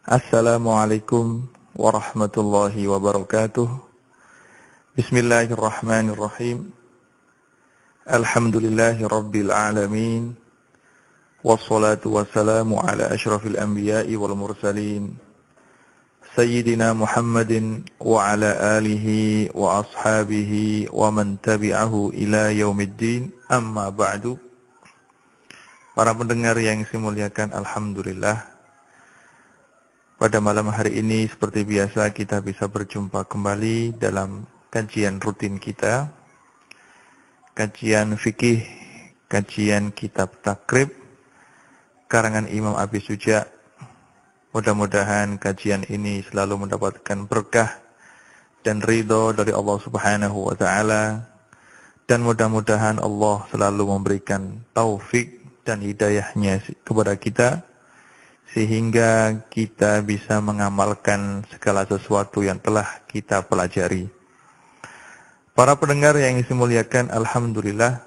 Assalamualaikum warahmatullahi wabarakatuh. Bismillahirrahmanirrahim. Alhamdulillahi rabbil alamin. Wassalatu wassalamu ala ashrafil anbiya'i wal mursalin. Sayyidina Muhammadin wa ala alihi wa ashabihi wa man tabi'ahu ila yaumiddin. Amma ba'du. Para pendengar yang saya muliakan, alhamdulillah. Pada malam hari ini seperti biasa kita bisa berjumpa kembali dalam kajian rutin kita, kajian fikih, kajian kitab takrib, karangan Imam Abi Suja. Mudah-mudahan kajian ini selalu mendapatkan berkah dan ridho dari Allah Subhanahu wa Ta'ala, dan mudah-mudahan Allah selalu memberikan taufik dan hidayahnya kepada kita, sehingga kita bisa mengamalkan segala sesuatu yang telah kita pelajari. Para pendengar yang saya muliakan, alhamdulillah,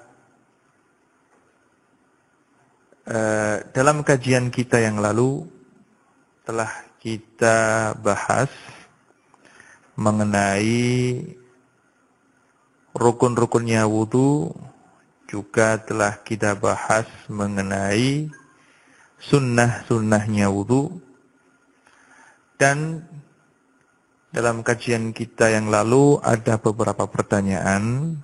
dalam kajian kita yang lalu telah kita bahas mengenai rukun-rukunnya wudu, juga telah kita bahas mengenai sunnah-sunnahnya wudu. Dan dalam kajian kita yang lalu ada beberapa pertanyaan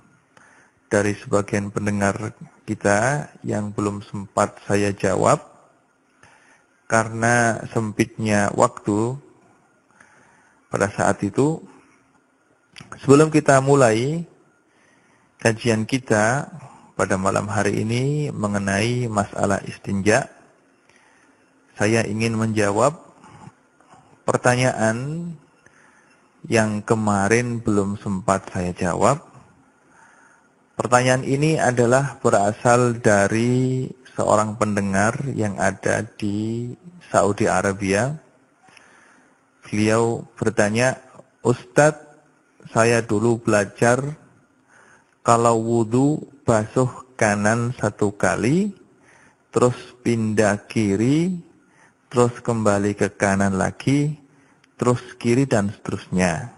dari sebagian pendengar kita yang belum sempat saya jawab karena sempitnya waktu pada saat itu. Sebelum kita mulai kajian kita pada malam hari ini mengenai masalah istinja, saya ingin menjawab pertanyaan yang kemarin belum sempat saya jawab. Pertanyaan ini adalah berasal dari seorang pendengar yang ada di Saudi Arabia. Beliau bertanya, "Ustadz, saya dulu belajar kalau wudu basuh kanan 1 kali, terus pindah kiri, terus kembali ke kanan lagi, terus kiri dan seterusnya.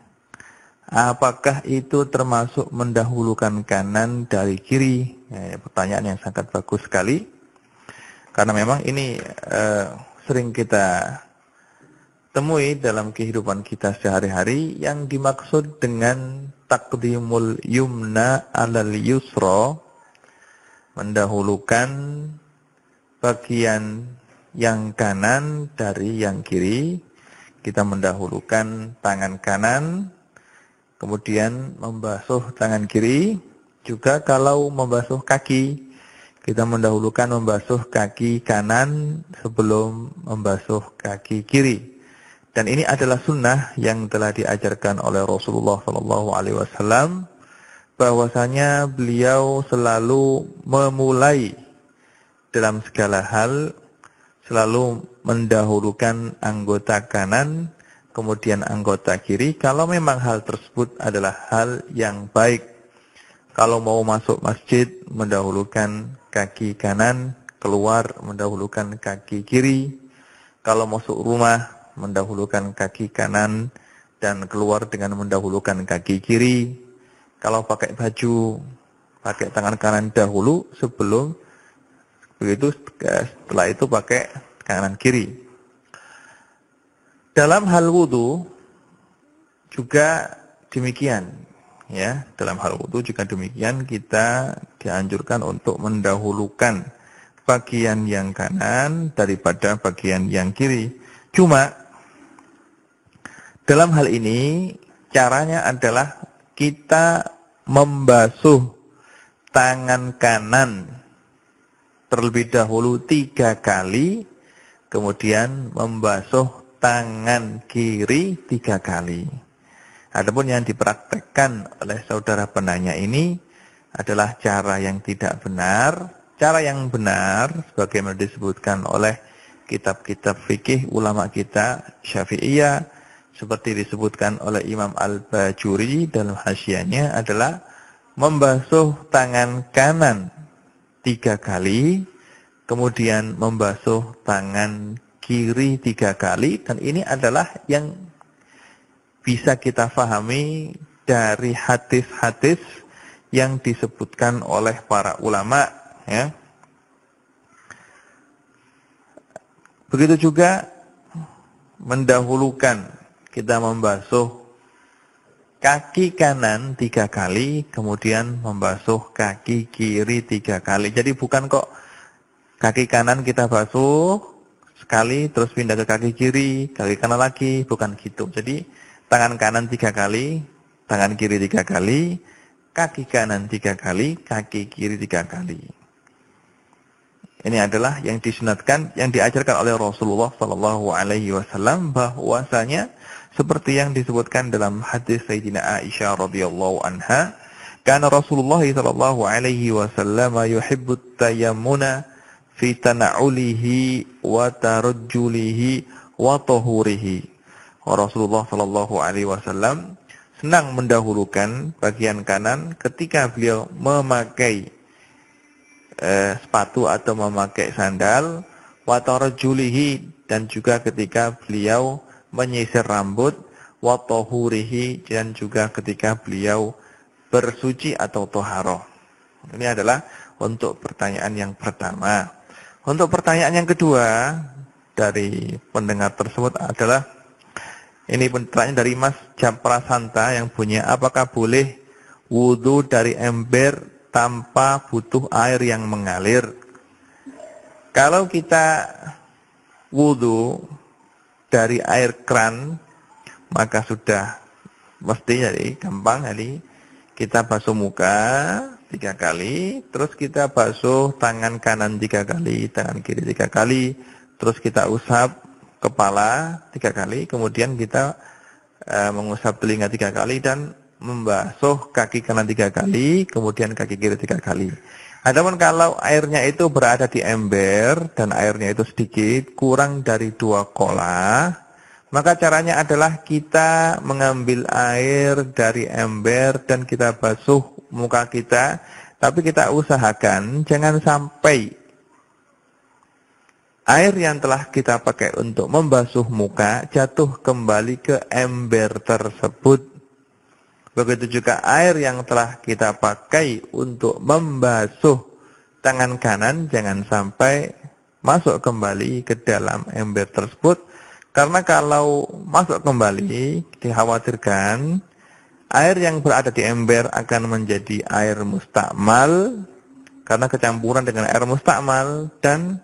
Apakah itu termasuk mendahulukan kanan dari kiri?" Pertanyaan yang sangat bagus sekali. Karena memang ini sering kita temui dalam kehidupan kita sehari-hari, yang dimaksud dengan taqdimul yumna alal yusra, mendahulukan bagian yang kanan dari yang kiri. Kita mendahulukan tangan kanan, kemudian membasuh tangan kiri. Juga kalau membasuh kaki, kita mendahulukan membasuh kaki kanan sebelum membasuh kaki kiri. Dan ini adalah sunnah yang telah diajarkan oleh Rasulullah SAW, bahwasanya beliau selalu memulai dalam segala hal, selalu mendahulukan anggota kanan, kemudian anggota kiri, kalau memang hal tersebut adalah hal yang baik. Kalau mau masuk masjid, mendahulukan kaki kanan, keluar mendahulukan kaki kiri. Kalau masuk rumah, mendahulukan kaki kanan, dan keluar dengan mendahulukan kaki kiri. Kalau pakai baju, pakai tangan kanan dahulu sebelum begitu, setelah itu pakai kanan kiri. Dalam hal wudu juga demikian, ya. Dalam hal wudu juga demikian, kita dianjurkan untuk mendahulukan bagian yang kanan daripada bagian yang kiri. Cuma dalam hal ini caranya adalah kita membasuh tangan kanan terlebih dahulu 3 kali, kemudian membasuh tangan kiri 3 kali. Adapun yang dipraktekkan oleh saudara penanya ini adalah cara yang tidak benar. Cara yang benar, sebagaimana disebutkan oleh kitab-kitab fikih ulama kita Syafi'iyah, seperti disebutkan oleh Imam Al-Bajuri dalam hasyiahnya, adalah membasuh tangan kanan 3 kali, kemudian membasuh tangan kiri 3 kali, dan ini adalah yang bisa kita pahami dari hadis-hadis yang disebutkan oleh para ulama, ya. Begitu juga mendahulukan kita membasuh kaki kanan 3 kali, kemudian membasuh kaki kiri 3 kali. Jadi bukan kok kaki kanan kita basuh sekali, terus pindah ke kaki kaki kanan lagi, bukan gitu. Jadi tangan kanan 3 kali, tangan kiri 3 kali, kaki kanan 3 kali, kaki kiri 3 kali. Ini adalah yang disunatkan, yang diajarkan oleh Rasulullah SAW, bahwasanya seperti yang disebutkan dalam hadis Sayyidina Aisyah radhiyallahu anha, karena Rasulullah SAW yuhibbut tayammuna fi tana'ulihi wa tarajjulihi wa tahurihi. Rasulullah SAW senang mendahulukan bagian kanan ketika beliau memakai sepatu atau memakai sandal, wa tarajjulihi, dan juga ketika beliau menyisir rambut, wa tahurihi, dan juga ketika beliau bersuci atau toharoh. Ini adalah untuk pertanyaan yang pertama. Untuk pertanyaan yang kedua dari pendengar tersebut adalah, ini pertanyaan dari Mas Japra Santa yang punya, apakah boleh wudu dari ember tanpa butuh air yang mengalir? Kalau kita wudu dari air kran, maka sudah mesti, jadi gampang. Jadi kita basuh muka 3 kali, terus kita basuh tangan kanan 3 kali, tangan kiri 3 kali, terus kita usap kepala 3 kali, kemudian kita mengusap telinga 3 kali, dan membasuh kaki kanan 3 kali, kemudian kaki kiri 3 kali. Adapun kalau airnya itu berada di ember dan airnya itu sedikit, kurang dari 2 kolah, maka caranya adalah kita mengambil air dari ember dan kita basuh muka kita, tapi kita usahakan jangan sampai air yang telah kita pakai untuk membasuh muka jatuh kembali ke ember tersebut. Begitu juga air yang telah kita pakai untuk membasuh tangan kanan jangan sampai masuk kembali ke dalam ember tersebut, karena kalau masuk kembali dikhawatirkan air yang berada di ember akan menjadi air mustakmal karena kecampuran dengan air mustakmal, dan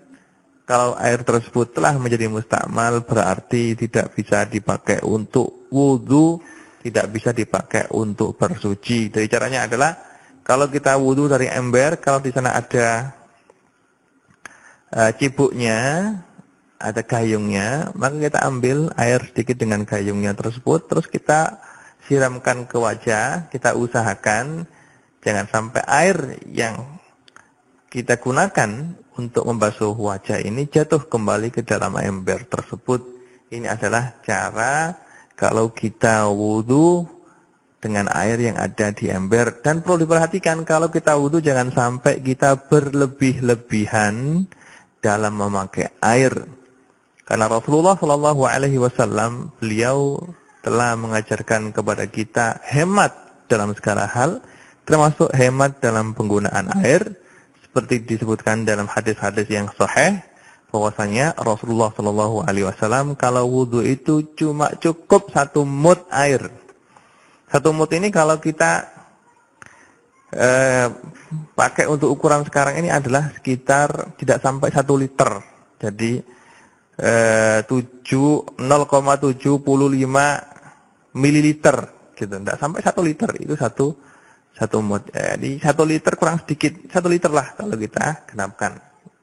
kalau air tersebut telah menjadi mustakmal berarti tidak bisa dipakai untuk wudu, tidak bisa dipakai untuk bersuci. Jadi caranya adalah kalau kita wudu dari ember, kalau di sana ada cibuknya, ada gayungnya, maka kita ambil air sedikit dengan gayungnya tersebut, terus kita siramkan ke wajah. Kita usahakan jangan sampai air yang kita gunakan untuk membasuh wajah ini jatuh kembali ke dalam ember tersebut. Ini adalah cara kalau kita wudu dengan air yang ada di ember. Dan perlu diperhatikan kalau kita wudu jangan sampai kita berlebih-lebihan dalam memakai air. Karena Rasulullah SAW beliau telah mengajarkan kepada kita hemat dalam segala hal, termasuk hemat dalam penggunaan air, seperti disebutkan dalam hadis-hadis yang sahih, bahwasanya Rasulullah SAW kalau wudu itu cuma cukup 1 mud air. 1 mud ini kalau kita pakai untuk ukuran sekarang ini adalah sekitar tidak sampai 1 liter. Jadi 0,75 mililiter gitu, tidak sampai 1 liter, itu satu mud. Jadi 1 liter kurang sedikit, 1 liter lah kalau kita genapkan.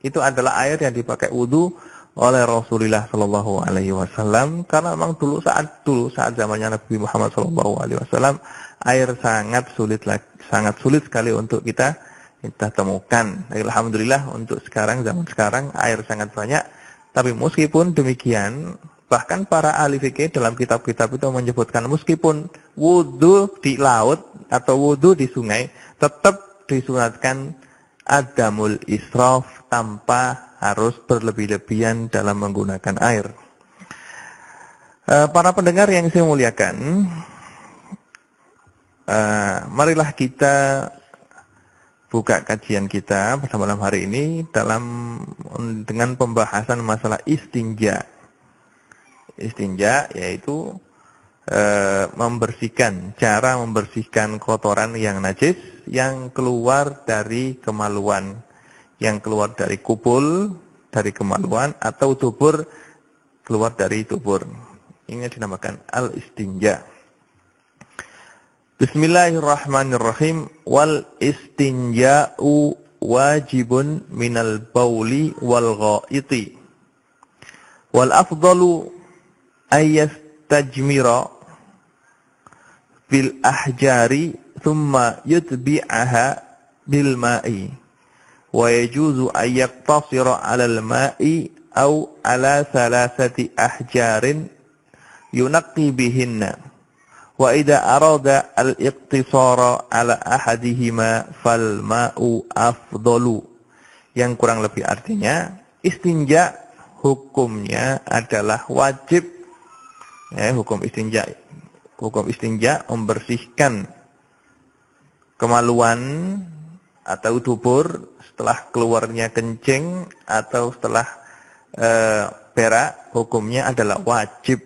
Itu adalah air yang dipakai wudu oleh Rasulullah SAW, karena memang dulu saat zamannya Nabi Muhammad SAW air sangat sulit sekali untuk kita temukan. Alhamdulillah untuk zaman sekarang air sangat banyak. Tapi meskipun demikian, bahkan para ahli fikih dalam kitab-kitab itu menyebutkan meskipun wudu di laut atau wudu di sungai tetap disunatkan adamul israf, tanpa harus berlebih-lebihan dalam menggunakan air. Para pendengar yang saya muliakan, marilah kita buka kajian kita pada malam hari ini dengan pembahasan masalah istinja. Istinja yaitu cara membersihkan kotoran yang najis yang keluar dari kemaluan, yang keluar dari kupul, dari kemaluan, atau dubur, keluar dari dubur. Ini dinamakan al-istinja. Bismillahirrahmanirrahim. Wal istinja'u wajibun minal bauli wal ghaiti. Wal afdalu ayyastajmira bil ahjari thumma yutbi'aha bil ma'i. Wa yajuzu ayyaqtasira 'alal ma'i aw 'ala thalathati ahjarin yunaqi bihinna. Wa idza arada al-iqtisara 'ala ahadihima fal ma'u afdalu. Yang kurang lebih artinya, istinja hukumnya adalah wajib. Hukum istinja membersihkan kemaluan atau dubur setelah keluarnya kencing atau setelah berak, hukumnya adalah wajib.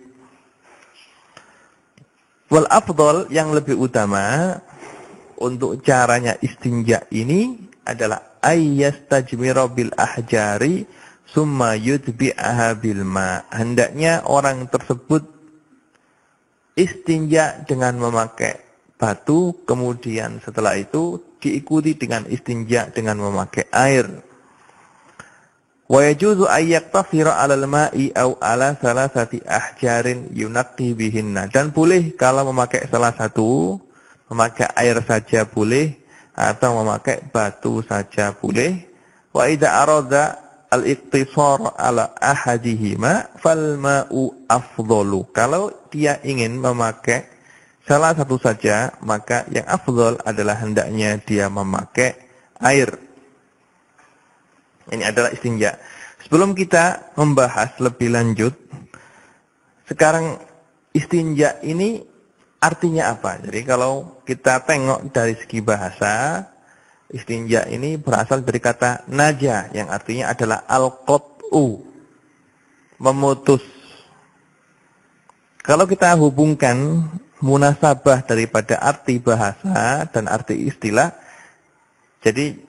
Wal afdal, yang lebih utama untuk caranya istinja ini adalah ayyastajmira bil ahjari summa yutbi'aha bil ma. Hendaknya orang tersebut istinja dengan memakai batu, kemudian setelah itu diikuti dengan istinja dengan memakai air. Wa yajuzu ayyaqtasira 'alal ma'i aw 'ala salasati ahjarin yunaqi bihinna. Dan boleh kalau memakai salah satu, memakai air saja boleh, atau memakai batu saja boleh. Wa idza arada al-iqtisar 'ala ahadihima fal ma'u afdalu. Kalau dia ingin memakai salah satu saja, maka yang afdal adalah hendaknya dia memakai air. Ini adalah istinja. Sebelum kita membahas lebih lanjut, sekarang istinja ini artinya apa? Jadi kalau kita tengok dari segi bahasa, istinja ini berasal dari kata naja, yang artinya adalah al-qat'u, memutus. Kalau kita hubungkan munasabah daripada arti bahasa dan arti istilah, jadi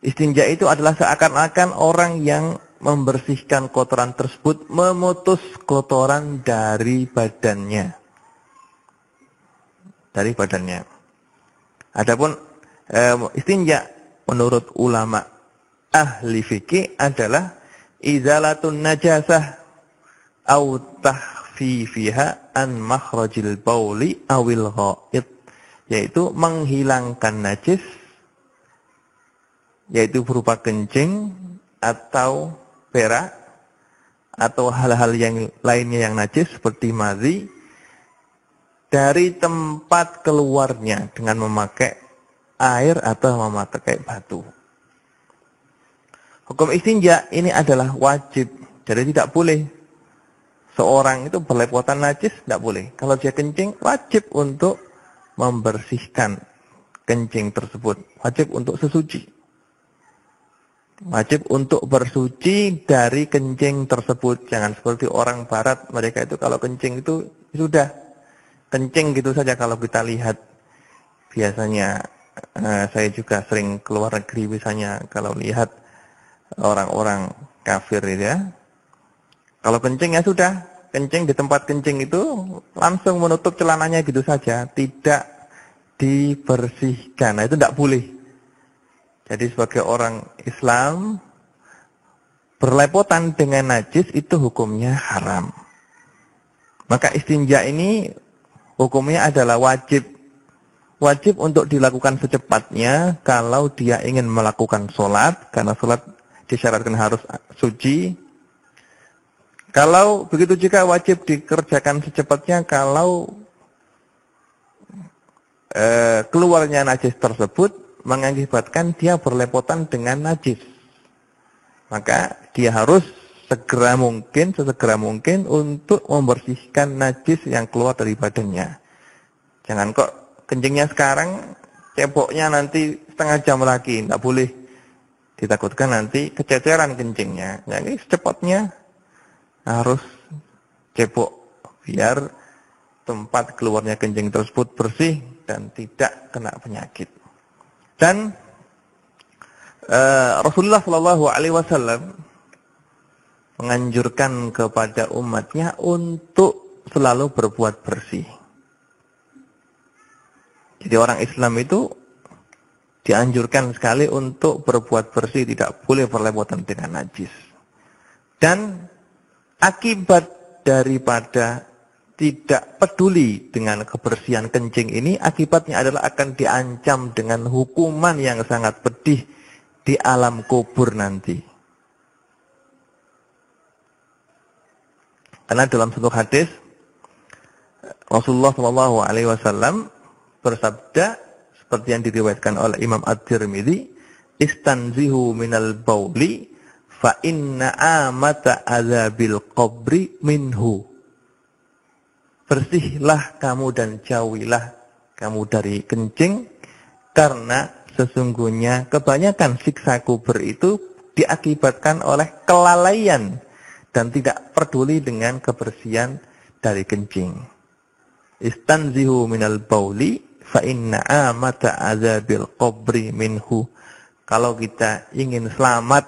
istinja itu adalah seakan-akan orang yang membersihkan kotoran tersebut, memutus kotoran dari badannya. Adapun istinja menurut ulama ahli fikih adalah izalatun najasah au tahfifiha an makhrajil bauli awil ghaid, yaitu menghilangkan najis, yaitu berupa kencing atau berak atau hal-hal yang lainnya yang najis seperti madhi dari tempat keluarnya dengan memakai air atau memakai batu. Hukum istinja ini adalah wajib, jadi tidak boleh seorang itu berlepotan najis, tidak boleh. Kalau dia kencing, wajib untuk membersihkan kencing tersebut, wajib untuk sesuci. Wajib untuk bersuci dari kencing tersebut. Jangan seperti orang barat, mereka itu kalau kencing itu sudah kencing gitu saja. Kalau kita lihat biasanya, saya juga sering keluar negeri misalnya, kalau lihat orang-orang kafir itu ya, kalau kencing ya sudah, kencing di tempat kencing itu langsung menutup celananya gitu saja, tidak dibersihkan. Nah, itu tidak boleh. Jadi sebagai orang Islam, berlepotan dengan najis itu hukumnya haram. Maka istinja ini hukumnya adalah wajib. Wajib untuk dilakukan secepatnya kalau dia ingin melakukan sholat, karena sholat disyaratkan harus suci. Kalau begitu juga wajib dikerjakan secepatnya kalau keluarnya najis tersebut mengakibatkan dia berlepotan dengan najis. Maka dia harus sesegera mungkin untuk membersihkan najis yang keluar dari badannya. Jangan kok kencingnya sekarang, ceboknya nanti setengah jam lagi, tidak boleh. Ditakutkan nanti kececeran kencingnya. Jadi secepatnya harus cebok biar tempat keluarnya kencing tersebut bersih dan tidak kena penyakit. Dan Rasulullah Shallallahu Alaihi Wasallam menganjurkan kepada umatnya untuk selalu berbuat bersih. Jadi orang Islam itu dianjurkan sekali untuk berbuat bersih, tidak boleh berlepotan dengan najis. Dan akibat daripada tidak peduli dengan kebersihan kencing ini, akibatnya adalah akan diancam dengan hukuman yang sangat pedih di alam kubur nanti. Karena dalam satu hadis Rasulullah Shallallahu Alaihi Wasallam bersabda seperti yang diriwayatkan oleh Imam At-Tirmidzi, "Istanzihu minal bauli fa inna amata adzabil qabri minhu." Bersihlah kamu dan jauhilah kamu dari kencing, karena sesungguhnya kebanyakan siksa kubur itu diakibatkan oleh kelalaian dan tidak peduli dengan kebersihan dari kencing. Istanzihu minal bauli fa inna amata adzabil qabri minhu. Kalau kita ingin selamat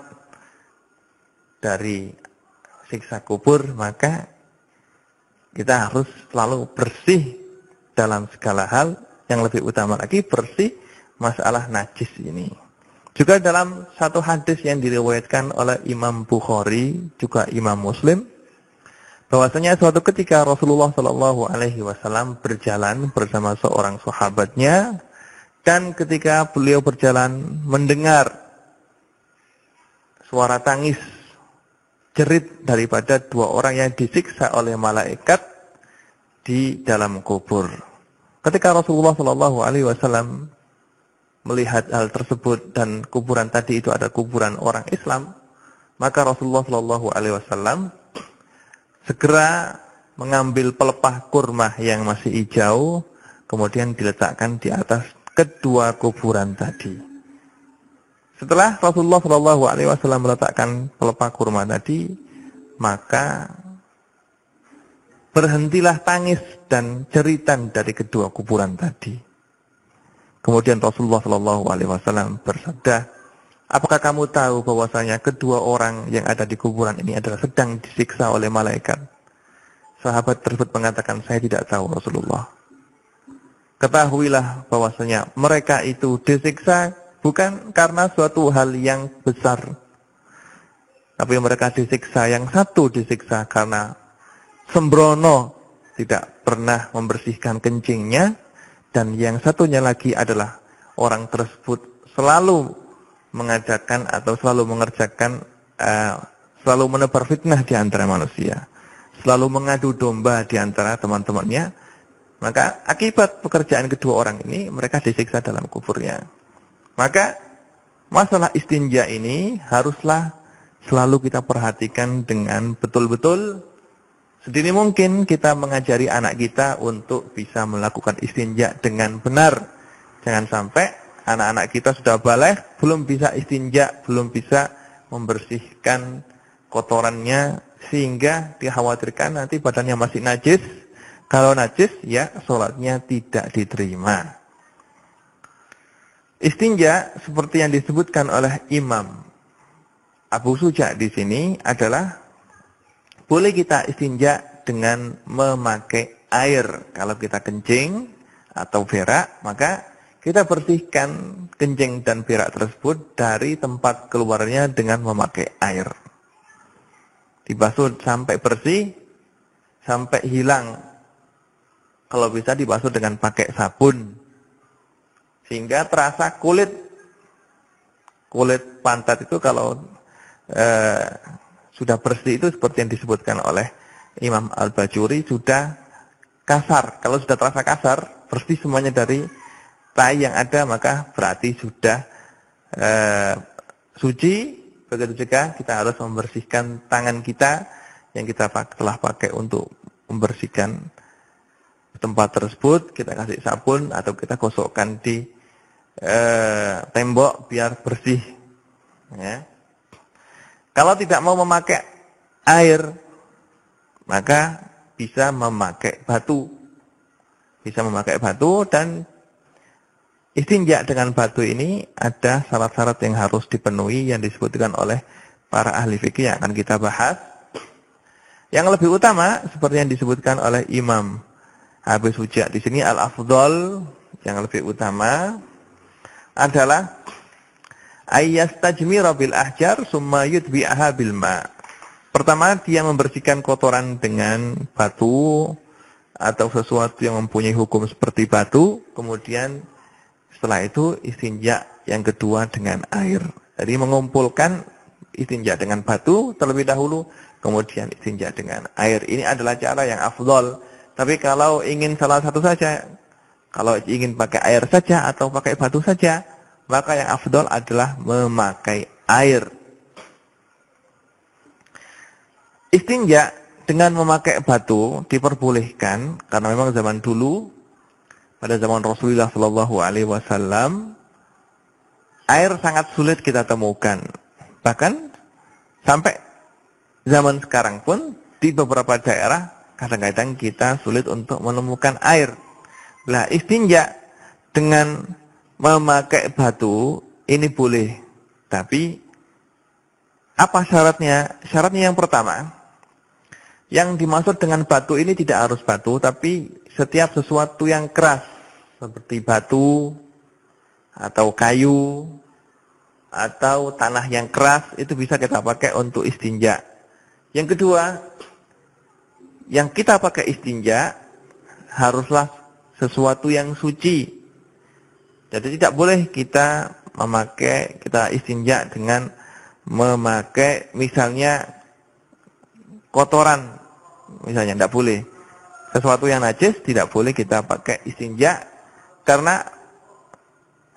dari siksa kubur, maka kita harus selalu bersih dalam segala hal, yang lebih utama lagi bersih masalah najis ini. Juga dalam satu hadis yang diriwayatkan oleh Imam Bukhari, juga Imam Muslim, bahwasanya suatu ketika Rasulullah Shallallahu Alaihi Wasallam berjalan bersama seorang sahabatnya, dan ketika beliau berjalan mendengar suara tangis jerit daripada dua orang yang disiksa oleh malaikat di dalam kubur. Ketika Rasulullah Shallallahu Alaihi Wasallam melihat hal tersebut dan kuburan tadi itu ada kuburan orang Islam, maka Rasulullah Shallallahu Alaihi Wasallam segera mengambil pelepah kurma yang masih hijau, kemudian diletakkan di atas kedua kuburan tadi. Setelah Rasulullah Shallallahu Alaihi Wasallam meletakkan pelepah kurma tadi, maka berhentilah tangis dan jeritan dari kedua kuburan tadi. Kemudian Rasulullah Shallallahu Alaihi Wasallam bersabda, apakah kamu tahu bahwasanya kedua orang yang ada di kuburan ini adalah sedang disiksa oleh malaikat? Sahabat tersebut mengatakan, saya tidak tahu Rasulullah. Ketahuilah bahwasanya mereka itu disiksa bukan karena suatu hal yang besar, tapi mereka disiksa, yang satu disiksa karena sembrono, tidak pernah membersihkan kencingnya, dan yang satunya lagi adalah orang tersebut selalu mengajarkan atau selalu mengerjakan, selalu menebar fitnah di antara manusia, selalu mengadu domba di antara teman-temannya. Maka akibat pekerjaan kedua orang ini, mereka disiksa dalam kuburnya. Maka masalah istinja ini haruslah selalu kita perhatikan dengan betul-betul. Sedini mungkin kita mengajari anak kita untuk bisa melakukan istinja dengan benar. Jangan sampai anak-anak kita sudah baligh, belum bisa istinja, belum bisa membersihkan kotorannya, sehingga dikhawatirkan nanti badannya masih najis. Kalau najis, ya sholatnya tidak diterima. Istinja seperti yang disebutkan oleh Imam Abu Suja di sini adalah boleh kita istinja dengan memakai air. Kalau kita kencing atau berak, maka kita bersihkan kencing dan berak tersebut dari tempat keluarnya dengan memakai air. Dibasuh sampai bersih, sampai hilang. Kalau bisa dibasuh dengan pakai sabun, sehingga terasa kulit pantat itu kalau sudah bersih itu seperti yang disebutkan oleh Imam Al-Bajuri, sudah kasar. Kalau sudah terasa kasar, bersih semuanya dari tai yang ada, maka berarti sudah suci, Begitu juga kita harus membersihkan tangan kita yang kita telah pakai untuk membersihkan tempat tersebut, kita kasih sabun atau kita gosokkan di tembok biar bersih. Ya. Kalau tidak mau memakai air, maka bisa memakai batu. Bisa memakai batu, dan istinja dengan batu ini ada syarat-syarat yang harus dipenuhi yang disebutkan oleh para ahli fikih yang akan kita bahas. Yang lebih utama seperti yang disebutkan oleh Imam Habis Hujah di sini, al-afdol yang lebih utama adalah ayyastajmira bil ahjar summa yutbi'aha bil ma. Pertama, dia membersihkan kotoran dengan batu atau sesuatu yang mempunyai hukum seperti batu, kemudian setelah itu istinja yang kedua dengan air. Jadi mengumpulkan istinja dengan batu terlebih dahulu, kemudian istinja dengan air. Ini adalah cara yang afdol. Tapi kalau ingin salah satu saja, kalau ingin pakai air saja atau pakai batu saja, maka yang afdol adalah memakai air. Istinja dengan memakai batu diperbolehkan karena memang zaman dulu, pada zaman Rasulullah SAW, air sangat sulit kita temukan. Bahkan sampai zaman sekarang pun di beberapa daerah kadang-kadang kita sulit untuk menemukan air. Nah, istinja dengan memakai batu ini boleh. Tapi apa syaratnya? Syaratnya yang pertama, yang dimaksud dengan batu ini tidak harus batu, tapi setiap sesuatu yang keras seperti batu atau kayu atau tanah yang keras itu bisa kita pakai untuk istinja. Yang kedua, yang kita pakai istinja haruslah sesuatu yang suci. Jadi tidak boleh kita istinja dengan memakai misalnya kotoran, misalnya tidak boleh. Sesuatu yang najis tidak boleh kita pakai istinja, karena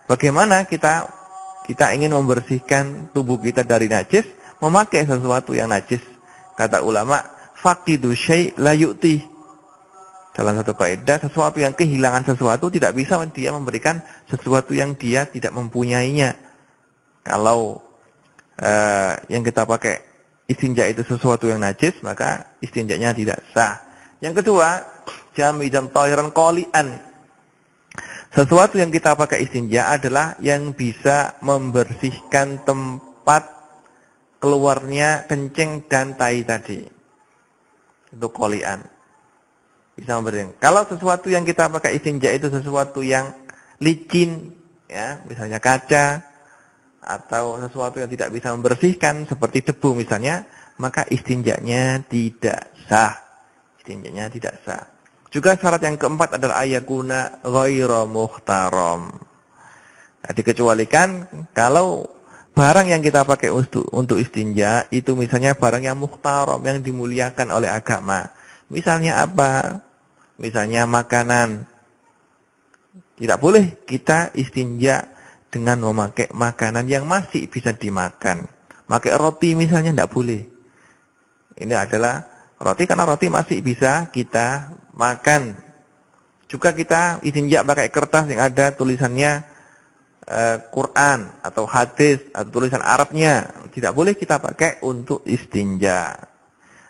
bagaimana kita ingin membersihkan tubuh kita dari najis, memakai sesuatu yang najis. Kata ulama, faqidu syai' la yu'ti. Dalam satu kaidah, sesuatu yang kehilangan sesuatu tidak bisa dia memberikan sesuatu yang dia tidak mempunyainya. Kalau yang kita pakai istinja itu sesuatu yang najis, maka istinjanya tidak sah. Yang kedua, jamidan tahiran qali'an. Sesuatu yang kita pakai istinja adalah yang bisa membersihkan tempat keluarnya kencing dan tai tadi. Itu qali'an. Bisa membersihkan. Kalau sesuatu yang kita pakai istinja itu sesuatu yang licin, ya, misalnya kaca atau sesuatu yang tidak bisa membersihkan seperti debu misalnya, maka istinjanya tidak sah. Istinjanya tidak sah. Juga syarat yang keempat adalah ayakuna ghairu muhtaram. Nah, dikecualikan kalau barang yang kita pakai untuk istinja itu misalnya barang yang muhtaram, yang dimuliakan oleh agama. Misalnya apa? Misalnya makanan. Tidak boleh kita istinja dengan memakai makanan yang masih bisa dimakan. Pakai roti misalnya tidak boleh. Ini adalah roti, karena roti masih bisa kita makan. Juga kita istinja pakai kertas yang ada tulisannya Quran atau hadis atau tulisan Arabnya, tidak boleh kita pakai untuk istinja.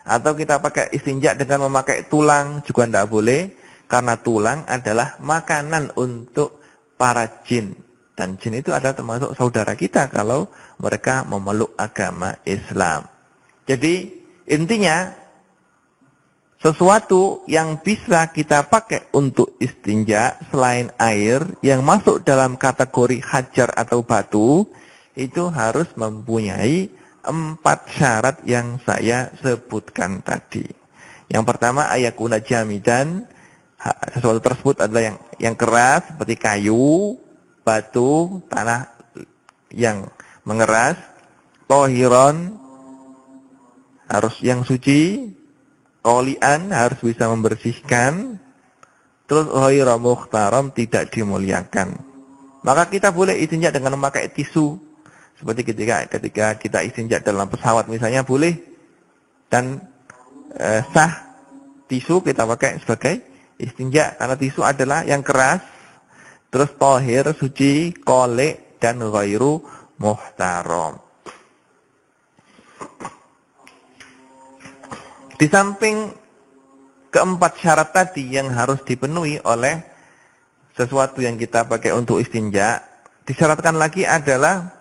Atau kita pakai istinja dengan memakai tulang juga tidak boleh, karena tulang adalah makanan untuk para jin, dan jin itu adalah termasuk saudara kita kalau mereka memeluk agama Islam. Jadi intinya, sesuatu yang bisa kita pakai untuk istinja selain air yang masuk dalam kategori hajar atau batu itu harus mempunyai 4 syarat yang saya sebutkan tadi. Yang pertama, ayakuna jamidan. Sesuatu tersebut adalah yang keras seperti kayu, batu, tanah yang mengeras. Tohiron, harus yang suci. Qali'an, harus bisa membersihkan. Terus ghairu muhtaram, tidak dimuliakan. Maka kita boleh istinja dengan memakai tisu. Seperti ketika kita istinja dalam pesawat misalnya boleh, dan sah tisu kita pakai sebagai istinja karena tisu adalah yang keras, terus tohir, suci, kolek, dan ghairu muhtaram. Di samping keempat syarat tadi yang harus dipenuhi oleh sesuatu yang kita pakai untuk istinja, disyaratkan lagi adalah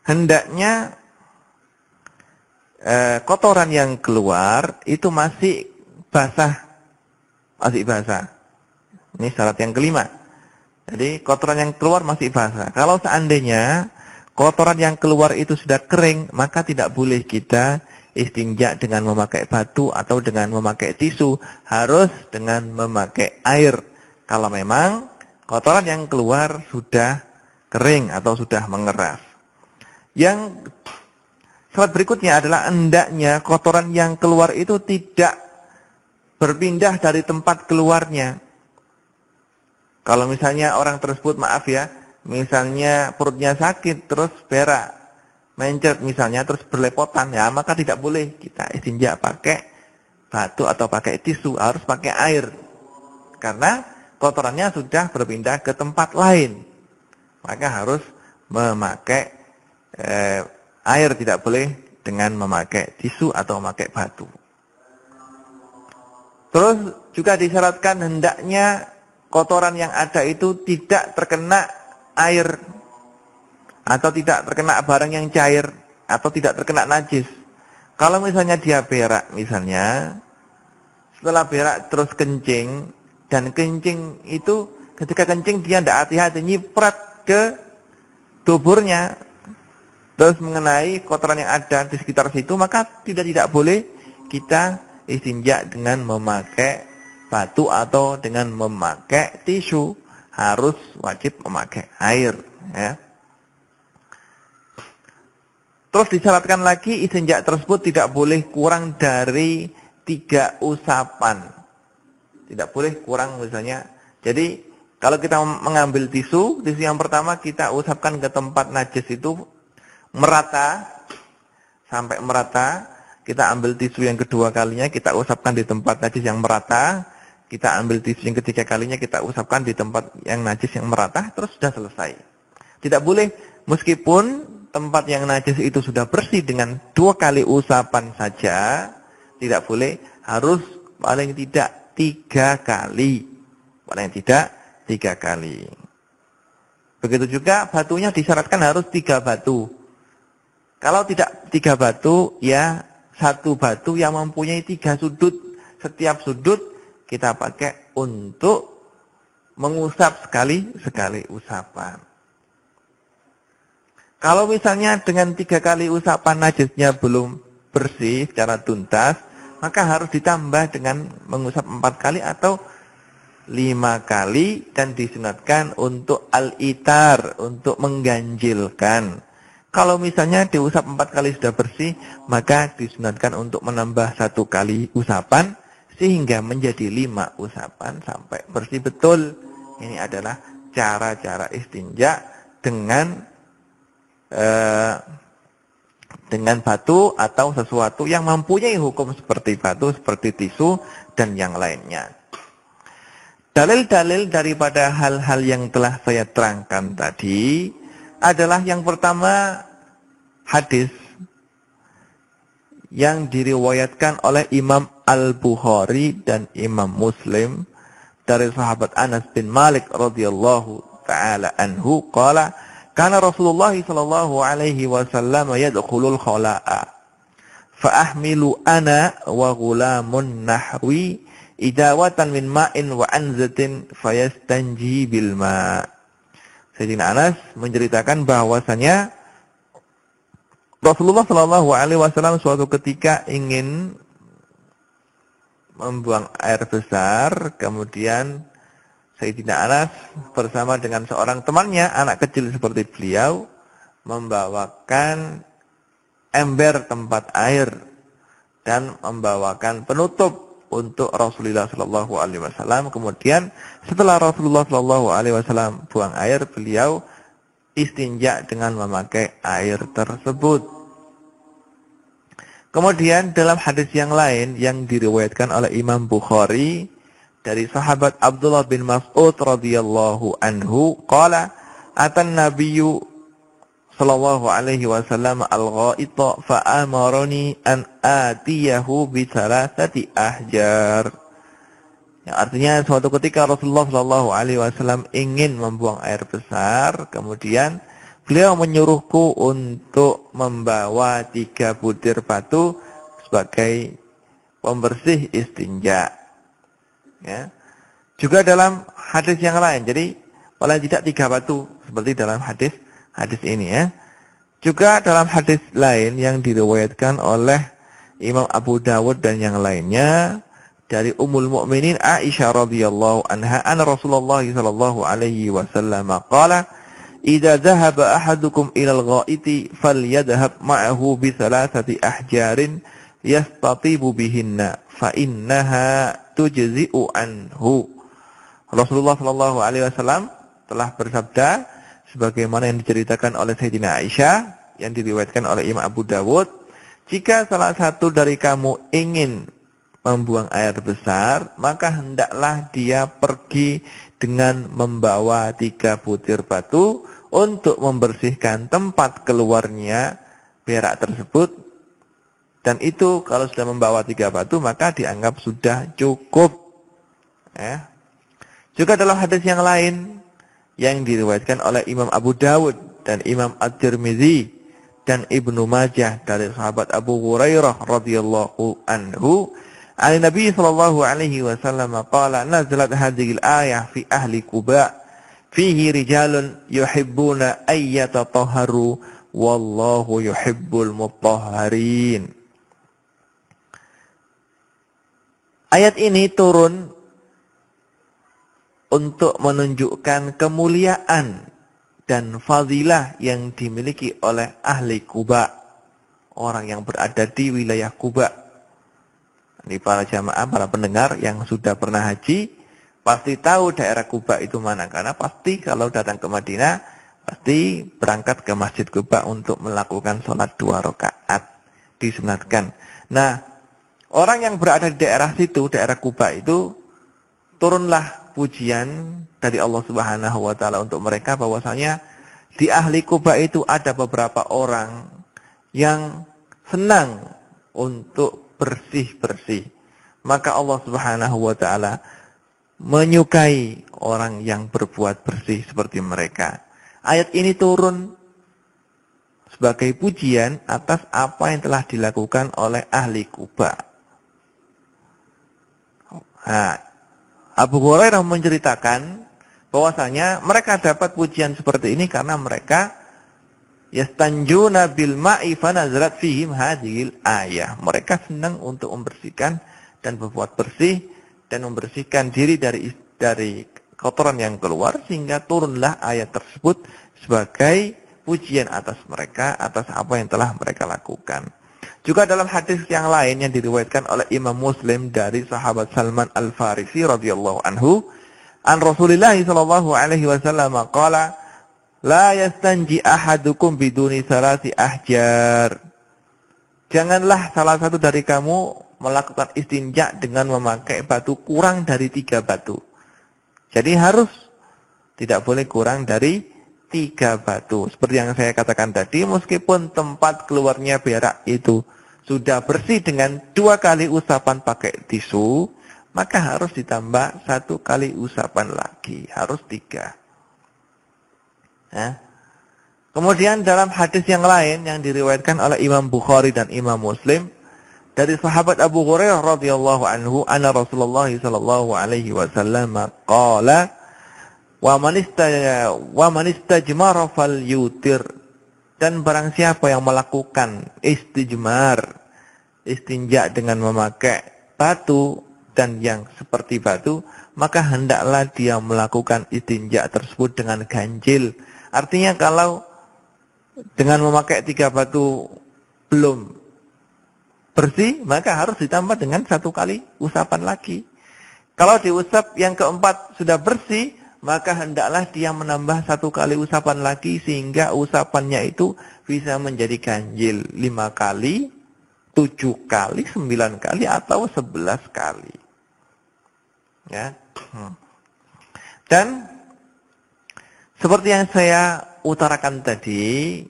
hendaknya kotoran yang keluar itu masih basah. Ini syarat yang kelima. Jadi kotoran yang keluar masih basah. Kalau seandainya kotoran yang keluar itu sudah kering, maka tidak boleh kita istinja dengan memakai batu atau dengan memakai tisu, harus dengan memakai air. Kalau memang kotoran yang keluar sudah kering atau sudah mengeras. Yang syarat berikutnya adalah hendaknya kotoran yang keluar itu tidak berpindah dari tempat keluarnya. Kalau misalnya orang tersebut, maaf ya, misalnya perutnya sakit terus berak, mencret misalnya, terus berlepotan, ya maka tidak boleh kita istinja pakai batu atau pakai tisu, harus pakai air. Karena kotorannya sudah berpindah ke tempat lain. Maka harus memakai air, tidak boleh dengan memakai tisu atau memakai batu. Terus juga disyaratkan hendaknya kotoran yang ada itu tidak terkena air, atau tidak terkena barang yang cair, atau tidak terkena najis. Kalau misalnya dia berak misalnya, setelah berak terus kencing, dan kencing itu ketika kencing dia tidak hati-hati nyiprat ke tuburnya, terus mengenai kotoran yang ada di sekitar situ, maka tidak boleh kita istinja dengan memakai batu atau dengan memakai tisu, harus wajib memakai air, ya. Terus disyaratkan lagi istinja tersebut tidak boleh kurang dari 3 usapan. Tidak boleh kurang misalnya. Jadi kalau kita mengambil tisu yang pertama kita usapkan ke tempat najis itu merata, sampai merata. Kita ambil tisu yang kedua kalinya, kita usapkan di tempat najis yang merata. Kita ambil tisu yang ketiga kalinya, kita usapkan di tempat yang najis yang merata, terus sudah selesai. Tidak boleh, meskipun tempat yang najis itu sudah bersih dengan 2 kali usapan saja, tidak boleh, harus paling tidak 3 kali. Paling tidak 3 kali. Begitu juga batunya disyaratkan harus 3 batu. Kalau tidak 3 batu, ya 1 batu yang mempunyai 3 sudut. Setiap sudut kita pakai untuk mengusap sekali usapan. Kalau misalnya dengan 3 kali usapan najisnya belum bersih secara tuntas, maka harus ditambah dengan mengusap 4 kali atau 5 kali, dan disunatkan untuk al-itar, untuk mengganjilkan. Kalau misalnya diusap 4 kali sudah bersih, maka disunatkan untuk menambah 1 kali usapan, sehingga menjadi 5 usapan sampai bersih betul. Ini adalah cara-cara istinja dengan batu atau sesuatu yang mempunyai hukum seperti batu, seperti tisu, dan yang lainnya. Dalil-dalil daripada hal-hal yang telah saya terangkan tadi adalah yang pertama, hadis yang diriwayatkan oleh Imam Al-Bukhari dan Imam Muslim dari sahabat Anas bin Malik radhiyallahu taala anhu, qala kana Rasulullah sallallahu alaihi wasallam yadkhulul khala'a fa ahmilu ana wa ghulamun nahwi idawatan min ma'in wa anzatin fayastanji bil ma'. Sayyidina Anas menceritakan bahwasanya Rasulullah sallallahu alaihi wasallam suatu ketika ingin membuang air besar, kemudian Sayyidina Anas bersama dengan seorang temannya, anak kecil seperti beliau, membawakan ember tempat air dan membawakan penutup untuk Rasulullah sallallahu alaihi wasallam. Kemudian setelah Rasulullah sallallahu alaihi wasallam buang air, beliau istinja dengan memakai air tersebut. Kemudian dalam hadis yang lain yang diriwayatkan oleh Imam Bukhari dari sahabat Abdullah bin Mas'ud radhiyallahu anhu, qala atan nabiyyu sallallahu alaihi wasallam al-ghaita fa amarani an atiyahu bi thalathati ahjar. Yang artinya suatu ketika Rasulullah sallallahu alaihi wasallam ingin membuang air besar, kemudian beliau menyuruhku untuk membawa 3 butir batu sebagai pembersih istinja. Ya. Juga dalam hadis yang lain, jadi paling tidak 3 batu seperti dalam hadis ini ya. Juga dalam hadis lain yang diriwayatkan oleh Imam Abu Dawud dan yang lainnya dari Ummul Mukminin Aisyah radhiyallahu anha, anna Rasulullah sallallahu alaihi wasallam qala idza dhahaba ahadukum ilal ghaiti falyadhhab ma'ahu bi thalathati ahjarin yastatibu bihinna fa innaha tujzi'u anhu. Rasulullah sallallahu alaihi wasallam telah bersabda sebagaimana yang diceritakan oleh Sayyidina Aisyah yang diriwayatkan oleh Imam Abu Dawud, jika salah satu dari kamu ingin membuang air besar, maka hendaklah dia pergi dengan membawa 3 butir batu untuk membersihkan tempat keluarnya berak tersebut. Dan itu kalau sudah membawa 3 batu maka dianggap sudah cukup. Ya. Juga dalam hadis yang lain yang diriwayatkan oleh Imam Abu Dawud dan Imam At-Tirmidzi dan Ibnu Majah dari sahabat Abu Hurairah radhiyallahu anhu, Nabi sallallahu alaihi wasallam qala nazalat hadhil ayah fi ahli Quba fihi rijalun yuhibbuna ayyatatahharu wallahu yuhibbul mutahharin. Ayat ini turun untuk menunjukkan kemuliaan dan fadilah yang dimiliki oleh ahli Quba, orang yang berada di wilayah Quba. Ini para jamaah, para pendengar yang sudah pernah haji pasti tahu daerah Quba itu mana, karena pasti kalau datang ke Madinah pasti berangkat ke Masjid Quba untuk melakukan sholat 2 rakaat disunatkan. Nah, orang yang berada di daerah situ, daerah Quba itu, turunlah pujian dari Allah Subhanahu wa taala untuk mereka bahwasanya di ahli Quba itu ada beberapa orang yang senang untuk bersih-bersih. Maka Allah Subhanahu wa taala menyukai orang yang berbuat bersih seperti mereka. Ayat ini turun sebagai pujian atas apa yang telah dilakukan oleh ahli Quba. Nah, Abu Hurairah menceritakan bahwasanya mereka dapat pujian seperti ini karena mereka yastanjuna bil ma'i fanazalat fihim hadhil ayah. Mereka senang untuk membersihkan dan berbuat bersih dan membersihkan diri dari kotoran yang keluar, sehingga turunlah ayat tersebut sebagai pujian atas mereka atas apa yang telah mereka lakukan. Juga dalam hadis yang lain yang diriwayatkan oleh Imam Muslim dari sahabat Salman Al-Farisi radhiyallahu anhu, an Rasulillah sallallahu alaihi wasallam qala la yastanji ahadukum biduni salasi ahjar. Janganlah salah satu dari kamu melakukan istinja dengan memakai batu kurang dari 3 batu. Jadi harus tidak boleh kurang dari 3 batu. Seperti yang saya katakan tadi, meskipun tempat keluarnya berak itu sudah bersih dengan 2 kali usapan pakai tisu, maka harus ditambah 1 kali usapan lagi, harus 3. Ya. Kemudian dalam hadis yang lain yang diriwayatkan oleh Imam Bukhari dan Imam Muslim dari sahabat Abu Hurairah radhiyallahu anhu, anna Rasulullah sallallahu alaihi wasallam qala wa man istajmara falyutir. Dan barang siapa yang melakukan istijmar, istinja dengan memakai batu dan yang seperti batu, maka hendaklah dia melakukan istinja tersebut dengan ganjil. Artinya kalau dengan memakai 3 batu belum bersih, maka harus ditambah dengan 1 kali usapan lagi. Kalau diusap yang keempat sudah bersih, maka hendaklah dia menambah 1 kali usapan lagi sehingga usapannya itu bisa menjadi ganjil 5 kali, 7 kali, 9 kali, atau 11 kali. Ya. Dan seperti yang saya utarakan tadi,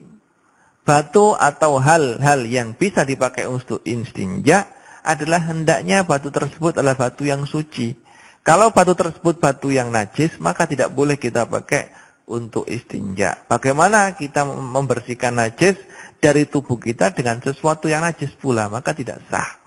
batu atau hal-hal yang bisa dipakai untuk istinja adalah hendaknya batu tersebut adalah batu yang suci. Kalau batu tersebut batu yang najis, maka tidak boleh kita pakai untuk istinja. Bagaimana kita membersihkan najis dari tubuh kita dengan sesuatu yang najis pula, maka tidak sah.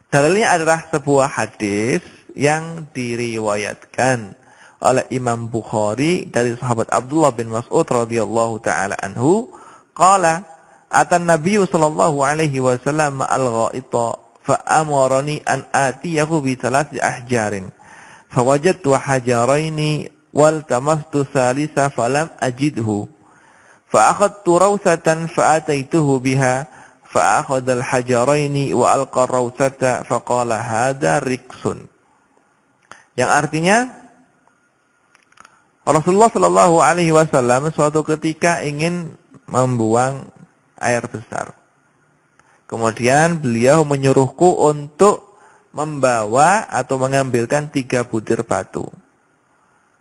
Dalilnya adalah sebuah hadis yang diriwayatkan oleh Imam Bukhari dari sahabat Abdullah bin Mas'ud radhiyallahu taala anhu, qala atan nabiyyu sallallahu alaihi wasallam al-ghaita fa'amarani an atiyahu bi 3 ahjarin fawajadtu hajaraini wal tamastu salisa falam ajidhu fa'akhadtu rawsatan fa'ataituhu biha fa'akhadha al-hajaraini wa alqa rawsata faqala hadha riksun. Yang artinya Rasulullah sallallahu alaihi wasallam suatu ketika ingin membuang air besar. Kemudian beliau menyuruhku untuk membawa atau mengambilkan 3 butir batu.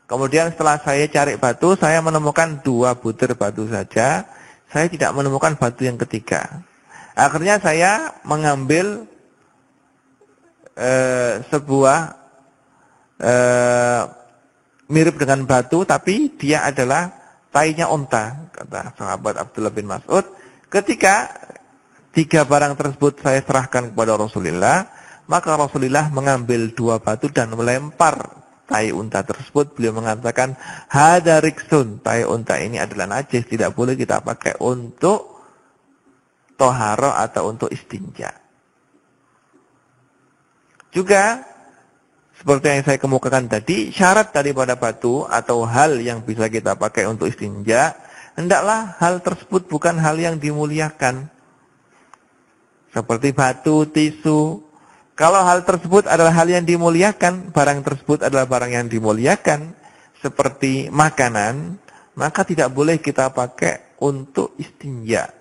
Kemudian setelah saya cari batu, saya menemukan 2 butir batu saja. Saya tidak menemukan batu yang ketiga. Akhirnya saya mengambil sebuah mirip dengan batu, tapi dia adalah tainya unta, kata sahabat Abdullah bin Mas'ud. Ketika 3 barang tersebut saya serahkan kepada Rasulullah, maka Rasulullah mengambil 2 batu dan melempar tai unta tersebut. Beliau mengatakan, hada riksun, tai unta ini adalah najis, tidak boleh kita pakai untuk toharo atau untuk istinja. Juga seperti yang saya kemukakan tadi, syarat daripada batu atau hal yang bisa kita pakai untuk istinja, hendaklah hal tersebut bukan hal yang dimuliakan. Seperti batu, tisu. Kalau hal tersebut adalah hal yang dimuliakan, barang tersebut adalah barang yang dimuliakan, seperti makanan, maka tidak boleh kita pakai untuk istinja.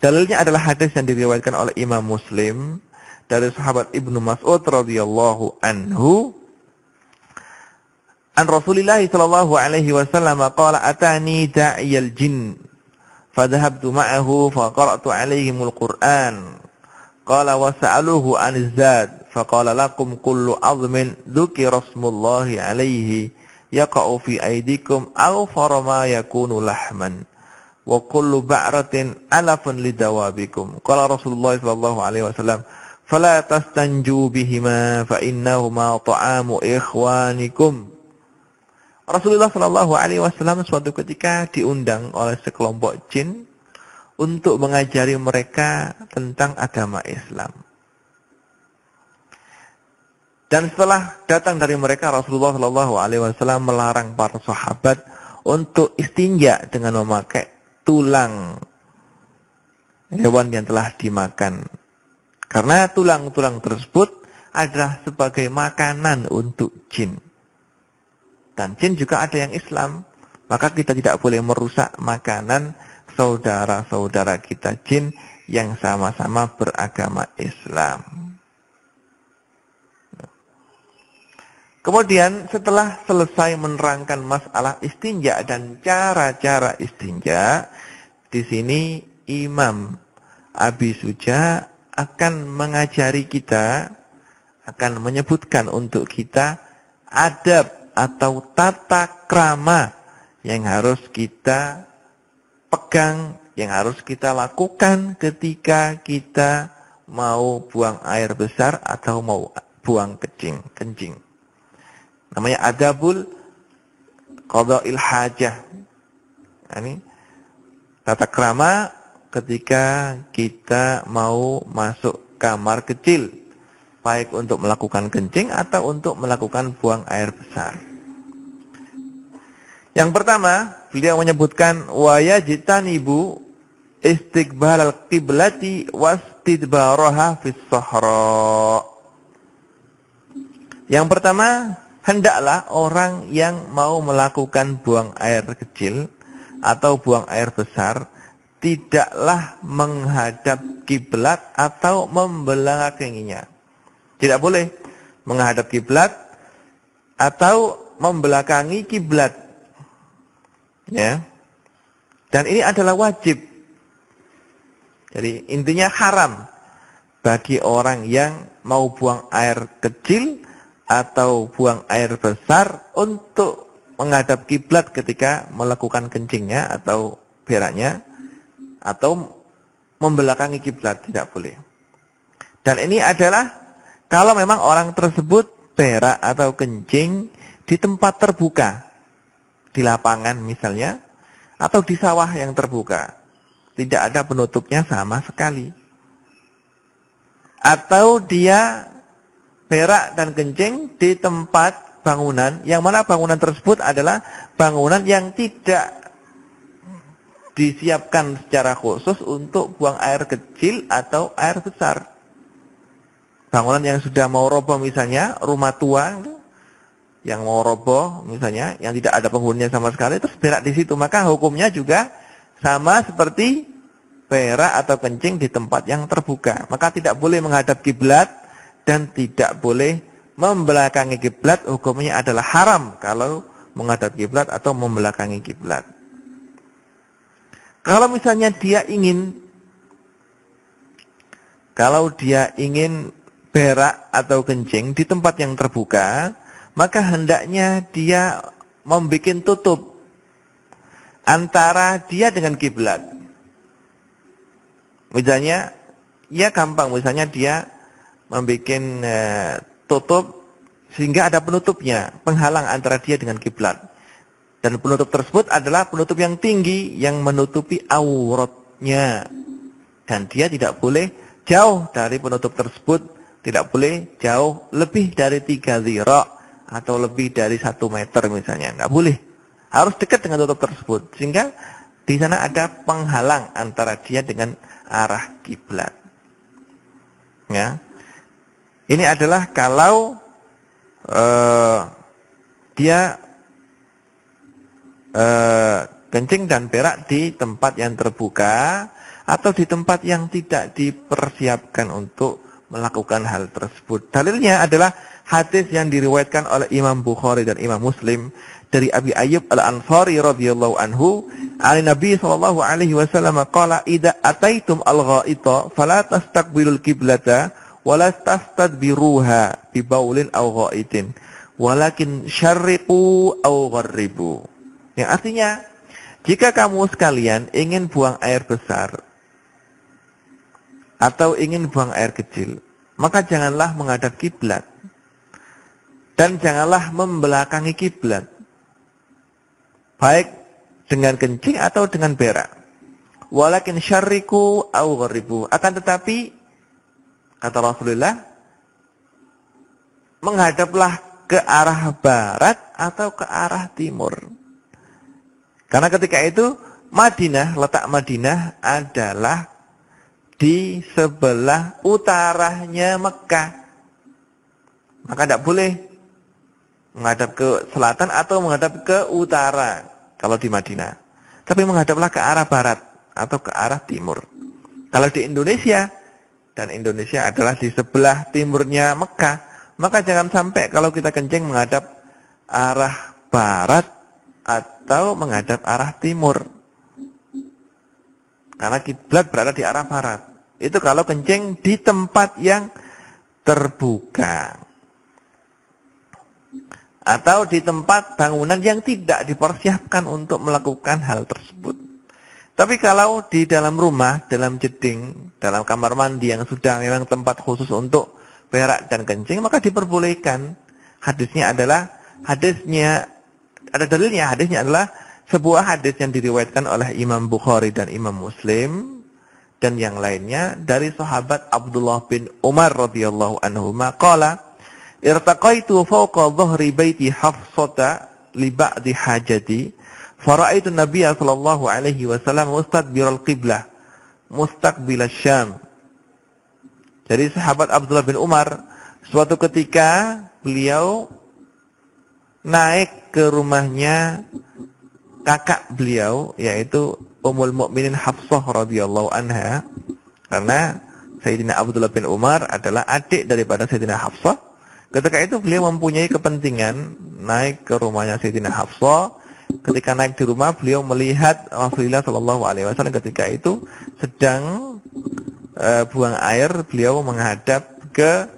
Dalilnya adalah hadis yang diriwayatkan oleh Imam Muslim dari sahabat Ibnu Mas'ud radhiyallahu anhu, an Rasulillah sallallahu alaihi wasallam qala atani da'iyal jinn fadhahabtu ma'ahu faqara'tu alaihimul Qur'an qala wa sa'aluhu 'anil zad faqala lakum kullu 'azmin dzukira rasmullahi alaihi yaqa'u fi aydikum aw farama yakunu lahman wa kullu ba'ratin 'alafun lidawabikum. Qala Rasulullah sallallahu alaihi wasallam fala tastanju bihima fa innahuma ta'amu ikhwanikum. Rasulullah sallallahu alaihi wasallam suatu ketika diundang oleh sekelompok jin untuk mengajari mereka tentang agama Islam. Dan setelah datang dari mereka, Rasulullah sallallahu alaihi wasallam melarang para sahabat untuk istinja dengan memakai tulang hewan yang telah dimakan. Karena tulang-tulang tersebut adalah sebagai makanan untuk jin. Dan jin juga ada yang Islam. Maka kita tidak boleh merusak makanan saudara-saudara kita jin yang sama-sama beragama Islam. Kemudian setelah selesai menerangkan masalah istinja dan cara-cara istinja, di sini Imam Abi Suja akan mengajari kita, akan menyebutkan untuk kita adab atau tata krama yang harus kita pegang, yang harus kita lakukan ketika kita mau buang air besar atau mau buang kencing. Namanya adabul qada'il hajah. Ini tata krama ketika kita mau masuk kamar kecil, baik untuk melakukan kencing atau untuk melakukan buang air besar. Yang pertama, beliau menyebutkan wa yajtanibu istiqbalal qiblati wastidbaraha fis sahra. Yang pertama, hendaklah orang yang mau melakukan buang air kecil atau buang air besar tidaklah menghadap kiblat atau membelakanginya. Tidak boleh menghadap kiblat atau membelakangi kiblat. Ya. Dan ini adalah wajib. Jadi intinya haram bagi orang yang mau buang air kecil atau buang air besar untuk menghadap kiblat ketika melakukan kencingnya atau beraknya, atau membelakangi kiblat, tidak boleh. Dan ini adalah kalau memang orang tersebut berak atau kencing di tempat terbuka, di lapangan misalnya, atau di sawah yang terbuka, tidak ada penutupnya sama sekali. Atau dia berak dan kencing di tempat bangunan, yang mana bangunan tersebut adalah bangunan yang tidak disiapkan secara khusus untuk buang air kecil atau air besar. Bangunan yang sudah mau roboh misalnya, rumah tua yang mau roboh misalnya, yang tidak ada penghuninya sama sekali, terus berak di situ, maka hukumnya juga sama seperti berak atau kencing di tempat yang terbuka. Maka tidak boleh menghadap kiblat dan tidak boleh membelakangi kiblat. Hukumnya adalah haram kalau menghadap kiblat atau membelakangi kiblat. Kalau misalnya dia ingin berak atau kencing di tempat yang terbuka, maka hendaknya dia membuat tutup antara dia dengan kiblat. Misalnya, ya gampang, misalnya dia membuat tutup sehingga ada penutupnya, penghalang antara dia dengan kiblat. Dan penutup tersebut adalah penutup yang tinggi yang menutupi auratnya. Dan dia tidak boleh jauh dari penutup tersebut, tidak boleh jauh lebih dari 3 zira atau lebih dari 1 meter misalnya, nggak boleh. Harus dekat dengan tutup tersebut sehingga di sana ada penghalang antara dia dengan arah kiblat. Ya. Ini adalah kalau dia kencing dan berak di tempat yang terbuka atau di tempat yang tidak dipersiapkan untuk melakukan hal tersebut. Dalilnya adalah hadis yang diriwayatkan oleh Imam Bukhari dan Imam Muslim dari Abi Ayyub Al-Ansari radhiyallahu anhu, ali Nabi sallallahu alaihi wasallam qala idza ataitum al-ghaita fala tastaqbilul qiblata wala tastadbiruha bi baulin aw ghaitin walakin syarriqu aw gharribu. Yang artinya, jika kamu sekalian ingin buang air besar atau ingin buang air kecil, maka janganlah menghadap kiblat dan janganlah membelakangi kiblat, baik dengan kencing atau dengan berak. Walakin syarriku au gharibu. Akan tetapi, kata Rasulullah, menghadaplah ke arah barat atau ke arah timur. Karena ketika itu Madinah, letak Madinah adalah di sebelah utaranya Mekah. Maka tidak boleh menghadap ke selatan atau menghadap ke utara kalau di Madinah. Tapi menghadaplah ke arah barat atau ke arah timur. Kalau di Indonesia, dan Indonesia adalah di sebelah timurnya Mekah, maka jangan sampai kalau kita kencing menghadap arah barat atau menghadap arah timur. Karena kiblat berada di arah barat. Itu kalau kencing di tempat yang terbuka. Atau di tempat bangunan yang tidak dipersiapkan untuk melakukan hal tersebut. Tapi kalau di dalam rumah, dalam jeding, dalam kamar mandi yang sudah memang tempat khusus untuk berak dan kencing, maka diperbolehkan. Hadisnya adalah, ada dalilnya, hadisnya adalah sebuah hadis yang diriwayatkan oleh Imam Bukhari dan Imam Muslim dan yang lainnya dari sahabat Abdullah bin Umar radhiyallahu anhu qala irtaqaitu fawqa dhahri baiti Hafsata li ba'di hajati fara'aitu an-nabiyya sallallahu alaihi wasallam mustadbiral qiblah mustaqbil asy-syam. Jadi sahabat Abdullah bin Umar suatu ketika beliau naik ke rumahnya kakak beliau, yaitu Ummul Mukminin Hafsah radhiyallahu anha, karena Sayyidina Abdullah bin Umar adalah adik daripada Sayyidina Hafsah. Ketika itu beliau mempunyai kepentingan naik ke rumahnya Sayyidina Hafsah. Ketika naik di rumah, beliau melihat Rasulullah Shallallahu Alaihi Wasallam ketika itu sedang buang air. Beliau menghadap ke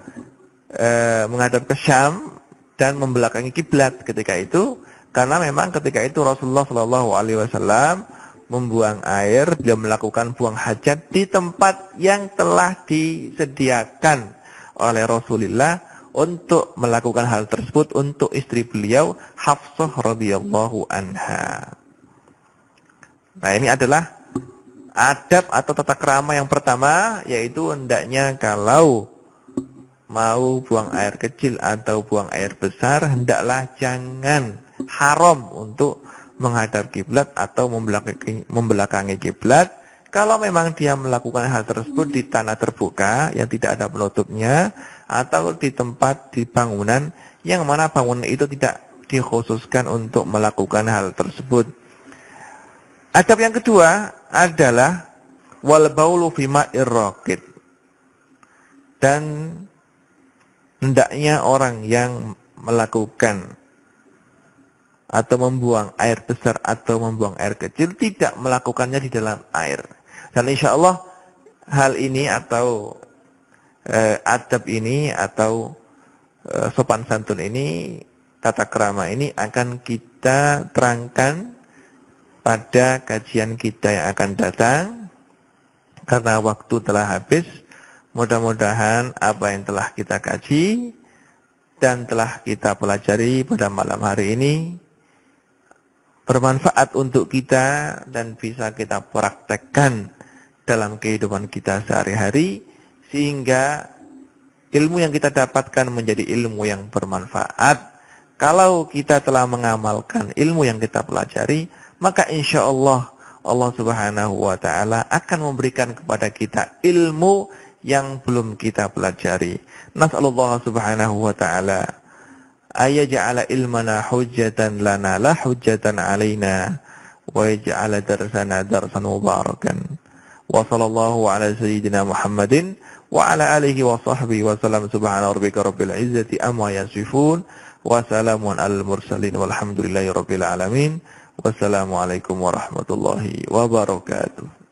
Syam dan membelakangi kiblat ketika itu, karena memang ketika itu Rasulullah Shallallahu Alaihi Wasallam membuang air, beliau melakukan buang hajat di tempat yang telah disediakan oleh Rasulullah untuk melakukan hal tersebut untuk istri beliau Hafsah radhiyallahu anha. Nah, ini adalah adab atau tata krama yang pertama, yaitu hendaknya kalau mau buang air kecil atau buang air besar, hendaklah jangan haram untuk menghadap kiblat atau membelakangi kiblat. Kalau memang dia melakukan hal tersebut di tanah terbuka yang tidak ada penutupnya, atau di tempat di bangunan yang mana bangunan itu tidak dikhususkan untuk melakukan hal tersebut. Adab yang kedua adalah wal baulu fi ma'ir raqid. Dan hendaknya orang yang melakukan atau membuang air besar atau membuang air kecil tidak melakukannya di dalam air. Dan insya Allah hal ini atau adab ini atau sopan santun ini, tata krama ini akan kita terangkan pada kajian kita yang akan datang. Karena waktu telah habis, mudah-mudahan apa yang telah kita kaji dan telah kita pelajari pada malam hari ini bermanfaat untuk kita dan bisa kita praktekkan dalam kehidupan kita sehari-hari, sehingga ilmu yang kita dapatkan menjadi ilmu yang bermanfaat. Kalau kita telah mengamalkan ilmu yang kita pelajari, maka insya Allah Allah Subhanahu wa Ta'ala akan memberikan kepada kita ilmu yang belum kita pelajari. Nas'alullah Subhanahu wa Ta'ala ayaj'ala ilmana hujjatan lana la hujjatan alaina wa yaj'ala darsana darsan mubarakan. Wa sallallahu ala sayyidina Muhammadin wa ala alihi wa sahbihi wa salam. Subhana rabbika rabbil izzati amma yasifun wa salamun alal mursalin walhamdulillahi rabbil alamin. Wassalamualaikum warahmatullahi wabarakatuh.